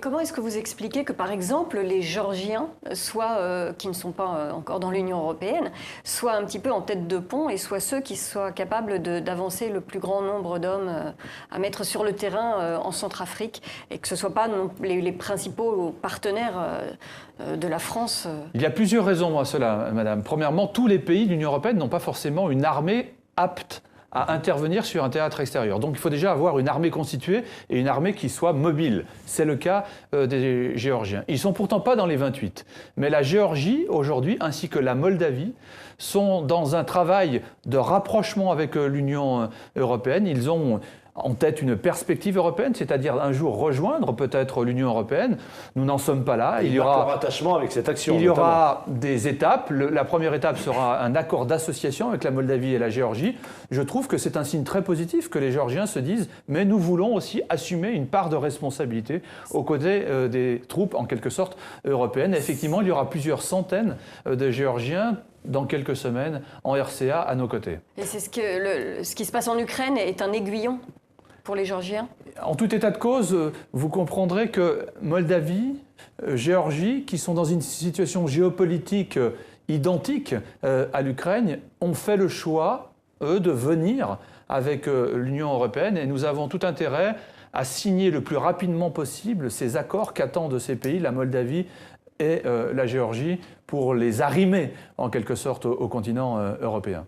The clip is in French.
comment est-ce que vous expliquez que, par exemple, les Géorgiens, qui ne sont pas encore dans l'Union européenne, soient un petit peu en tête de pont et soient ceux qui soient capables d'avancer le plus grand nombre d'hommes à mettre sur le terrain en Centrafrique, et que ce ne soient pas les principaux partenaires de la France? Il y a plusieurs raisons à cela, madame. Premièrement, tous les pays de l'Union européenne n'ont pas forcément une armée apte à intervenir sur un théâtre extérieur. Donc il faut déjà avoir une armée constituée et une armée qui soit mobile. C'est le cas des Géorgiens. Ils ne sont pourtant pas dans les 28. Mais la Géorgie, aujourd'hui, ainsi que la Moldavie, sont dans un travail de rapprochement avec l'Union européenne. Ils ont en tête une perspective européenne, c'est-à-dire un jour rejoindre peut-être l'Union européenne. Nous n'en sommes pas là. Il y aura leur attachement avec cette action. Il y aura des étapes. La première étape sera un accord d'association avec la Moldavie et la Géorgie. Je trouve que c'est un signe très positif que les Géorgiens se disent « mais nous voulons aussi assumer une part de responsabilité aux côtés des troupes, en quelque sorte, européennes ». Effectivement, il y aura plusieurs centaines de Géorgiens dans quelques semaines en RCA à nos côtés. Et c'est ce qui se passe en Ukraine est un aiguillon pour les Géorgiens? En tout état de cause, vous comprendrez que Moldavie, Géorgie, qui sont dans une situation géopolitique identique à l'Ukraine, ont fait le choix, eux, de venir avec l'Union européenne, et nous avons tout intérêt à signer le plus rapidement possible ces accords qu'attendent ces pays, la Moldavie et la Géorgie, pour les arrimer en quelque sorte au continent européen.